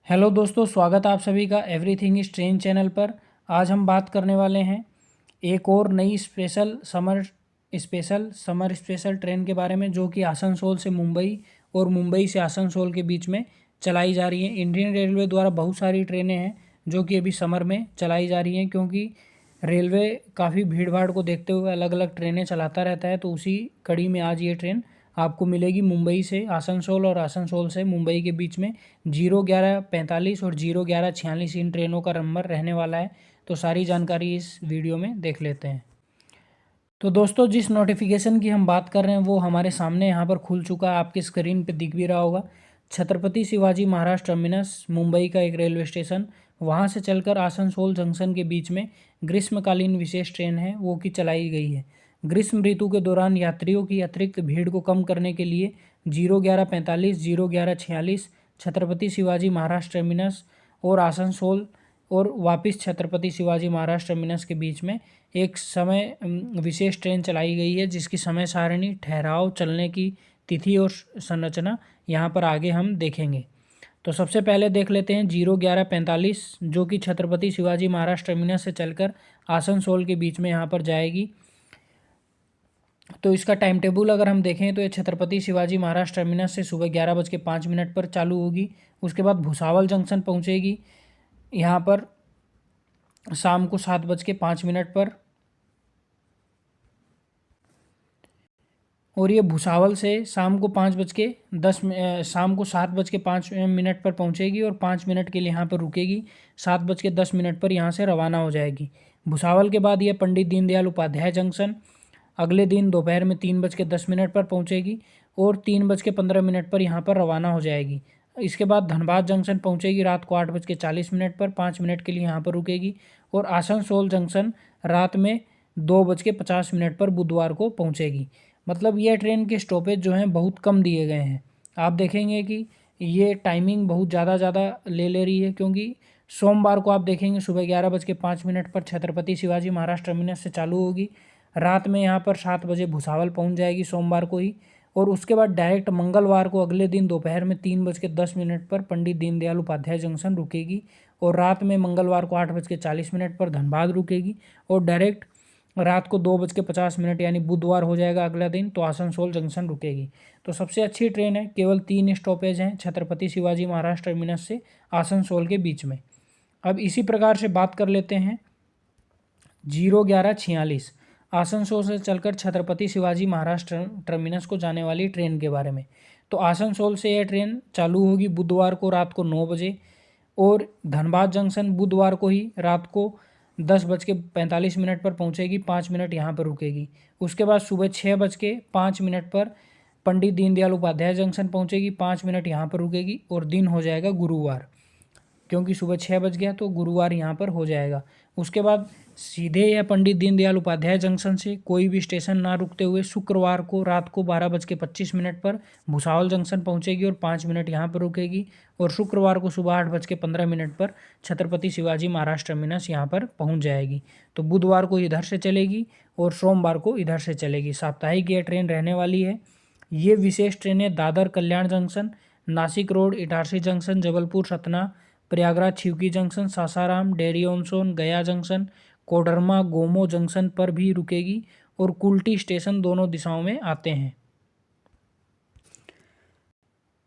Hello दोस्तों, स्वागत है आप सभी का एवरीथिंग इज ट्रेन चैनल पर। आज हम बात करने वाले हैं एक और नई स्पेशल ट्रेन के बारे में, जो कि आसनसोल से मुंबई और मुंबई से आसनसोल के बीच में चलाई जा रही है। इंडियन रेलवे द्वारा बहुत सारी ट्रेनें हैं जो कि अभी समर में चलाई जा रही हैं, क्योंकि रेलवे काफ़ी भीड़ भाड़ को देखते हुए अलग अलग ट्रेनें चलाता रहता है। तो उसी कड़ी में आज ये ट्रेन आपको मिलेगी मुंबई से आसनसोल और आसनसोल से मुंबई के बीच में। 01145 और 01146 इन ट्रेनों का नंबर रहने वाला है। तो सारी जानकारी इस वीडियो में देख लेते हैं। तो दोस्तों, जिस नोटिफिकेशन की हम बात कर रहे हैं वो हमारे सामने यहाँ पर खुल चुका है, आपकी स्क्रीन पे दिख भी रहा होगा। छत्रपति शिवाजी महाराज टर्मिनस मुंबई का एक रेलवे स्टेशन, वहाँ से चलकर आसनसोल जंक्शन के बीच में ग्रीष्मकालीन विशेष ट्रेन है वो की चलाई गई है। ग्रीष्म ऋतु के दौरान यात्रियों की अतिरिक्त भीड़ को कम करने के लिए 01145, 01146 छत्रपति शिवाजी महाराज टर्मिनस और आसनसोल और वापस छत्रपति शिवाजी महाराज टर्मिनस के बीच में एक समय विशेष ट्रेन चलाई गई है, जिसकी समय सारणी, ठहराव, चलने की तिथि और संरचना यहाँ पर आगे हम देखेंगे। तो सबसे पहले देख लेते हैं 01145, जो कि छत्रपति शिवाजी महाराज टर्मिनस से चलकर आसनसोल के बीच में यहाँ पर जाएगी। तो इसका टाइम टेबल अगर हम देखें तो ये छत्रपति शिवाजी महाराज टर्मिनस से सुबह 11:05 पर चालू होगी। उसके बाद भुसावल जंक्शन पहुँचेगी यहाँ पर शाम को 7:05 पर, और ये भुसावल से शाम को 7:05 पर पहुंचेगी और 5 मिनट के लिए यहाँ पर रुकेगी। 7:10 पर यहाँ से रवाना हो जाएगी। भुसावल के बाद ये पंडित दीनदयाल उपाध्याय जंक्शन अगले दिन दोपहर में 3:10 पर पहुंचेगी और 3:15 पर यहाँ पर रवाना हो जाएगी। इसके बाद धनबाद जंक्शन पहुंचेगी रात को 8:40 पर, 5 मिनट के लिए यहाँ पर रुकेगी और आसनसोल जंक्शन रात में 2:50 पर बुधवार को पहुंचेगी। मतलब ये ट्रेन के स्टॉपेज जो हैं बहुत कम दिए गए हैं। आप देखेंगे कि ये टाइमिंग बहुत ज़्यादा ले रही है, क्योंकि सोमवार को आप देखेंगे सुबह 11:05 पर छत्रपति शिवाजी महाराज टर्मिनस से चालू होगी, रात में यहाँ पर 7 बजे भुसावल पहुँच जाएगी सोमवार को ही, और उसके बाद डायरेक्ट मंगलवार को अगले दिन दोपहर में 3:10 पर पंडित दीनदयाल उपाध्याय जंक्शन रुकेगी और रात में मंगलवार को 8:40 पर धनबाद रुकेगी और डायरेक्ट रात को 2:50 यानी बुधवार हो जाएगा अगला दिन तो आसनसोल जंक्शन रुकेगी। तो सबसे अच्छी ट्रेन है। केवल 3 स्टॉपेज हैं छत्रपति शिवाजी महाराज टर्मिनस से आसनसोल के बीच में। अब इसी प्रकार से बात कर लेते हैं 01146 आसनसोल से चलकर छत्रपति शिवाजी महाराज टर्मिनस को जाने वाली ट्रेन के बारे में। तो आसनसोल से यह ट्रेन चालू होगी बुधवार को रात को 9 बजे और धनबाद जंक्शन बुधवार को ही रात को 10:45 पर पहुंचेगी, 5 मिनट यहाँ पर रुकेगी। उसके बाद सुबह 6:05 पर पंडित दीनदयाल उपाध्याय जंक्शन पहुंचेगी, 5 मिनट यहाँ पर रुकेगी और दिन हो जाएगा गुरुवार, क्योंकि सुबह 6 बज गया तो गुरुवार यहाँ पर हो जाएगा। उसके बाद सीधे या पंडित दीनदयाल उपाध्याय जंक्शन से कोई भी स्टेशन ना रुकते हुए शुक्रवार को रात को 12:25 पर भुसावल जंक्शन पहुँचेगी और 5 मिनट यहाँ पर रुकेगी और शुक्रवार को सुबह 8:15 पर छत्रपति शिवाजी महाराज टर्मिनस यहाँ पर पहुँच जाएगी। तो बुधवार को इधर से चलेगी और सोमवार को इधर से चलेगी। साप्ताहिक ये ट्रेन रहने वाली है। ये विशेष ट्रेनें Dadar Kalyan Junction, Nashik Road Itarsi Junction, Jabalpur Satna, Prayagraj Chheoki Junction, Sasaram, Dehri on Sone, Gaya Junction, Koderma Gomo junction पर भी रुकेगी और कुल्टी स्टेशन दोनों दिशाओं में आते हैं।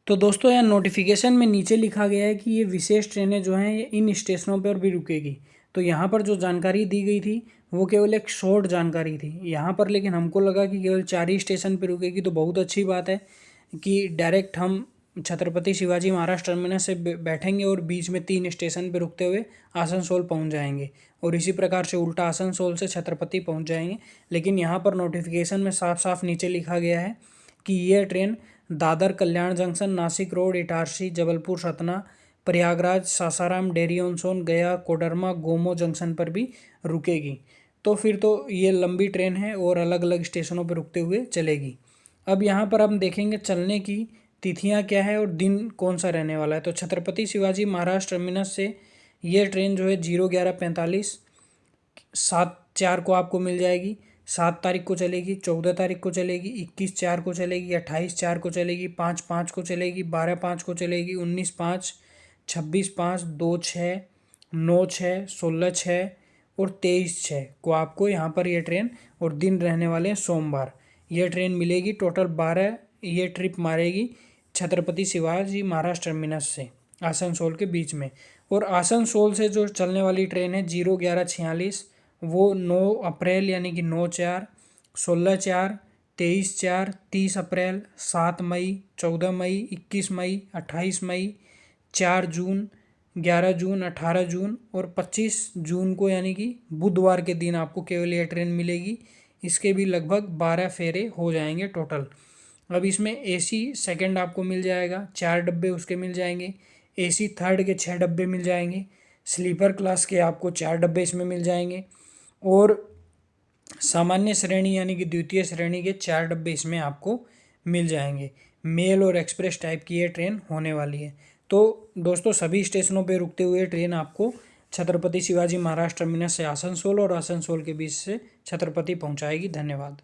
तो दोस्तों, यहाँ नोटिफिकेशन में नीचे लिखा गया है कि ये विशेष ट्रेनें जो हैं ये इन स्टेशनों पर भी रुकेगी। तो यहाँ पर जो जानकारी दी गई थी वो केवल एक शॉर्ट जानकारी थी यहाँ पर, लेकिन हमको लगा कि केवल 4 ही स्टेशन पर रुकेगी। तो बहुत अच्छी बात है कि डायरेक्ट हम छत्रपति शिवाजी महाराज टर्मिनस से बैठेंगे और बीच में 3 स्टेशन पे रुकते हुए आसनसोल पहुंच जाएंगे और इसी प्रकार से उल्टा आसनसोल से छत्रपति पहुंच जाएंगे। लेकिन यहाँ पर नोटिफिकेशन में साफ साफ नीचे लिखा गया है कि यह train Dadar Kalyan Junction, Nashik Road Itarsi, Jabalpur Satna, Prayagraj, Sasaram, Dehri on Sone, Gaya, Koderma Gomo junction पर भी रुकेगी। तो फिर तो ये लंबी ट्रेन है और अलग अलग स्टेशनों पर रुकते हुए चलेगी। अब यहाँ पर हम देखेंगे चलने की तिथियां क्या है और दिन कौन सा रहने वाला है। तो छत्रपति शिवाजी महाराज टर्मिनस से ये ट्रेन जो है 01145 7/4 को आपको मिल जाएगी। 7 तारीख को चलेगी, 14 तारीख को चलेगी, 21/4 को चलेगी, 28/4 को चलेगी, 5/5 को चलेगी, 12/5 को चलेगी, 19/5, 26/5, 2/6, 9/6, 16/6 और 23/6 को आपको यहाँ पर ये ट्रेन, और दिन रहने वाले हैं सोमवार। ये ट्रेन मिलेगी। टोटल 12 ये ट्रिप मारेगी छत्रपति शिवाजी महाराज टर्मिनस से आसनसोल के बीच में। और आसनसोल से जो चलने वाली ट्रेन है 01146, वो 9 अप्रैल यानी कि 9/4, 16/4, 23/4, 30 अप्रैल, 7 मई, 14 मई, 21 मई, 28 मई, 4 जून, 11 जून, 18 जून और 25 जून को यानी कि बुधवार के दिन आपको केवल ये ट्रेन मिलेगी। इसके भी लगभग 12 फेरे हो जाएंगे टोटल। अब इसमें एसी सेकंड आपको मिल जाएगा, 4 डब्बे उसके मिल जाएंगे। एसी थर्ड के 6 डब्बे मिल जाएंगे। स्लीपर क्लास के आपको 4 डब्बे इसमें मिल जाएंगे। और सामान्य श्रेणी यानी कि द्वितीय श्रेणी के 4 डब्बे इसमें आपको मिल जाएंगे। मेल और एक्सप्रेस टाइप की ये ट्रेन होने वाली है। तो दोस्तों सभी स्टेशनों पे रुकते हुए ट्रेन आपको छत्रपति शिवाजी महाराज टर्मिनस से आसनसोल और आसनसोल के बीच से छत्रपति पहुंचाएगी। धन्यवाद।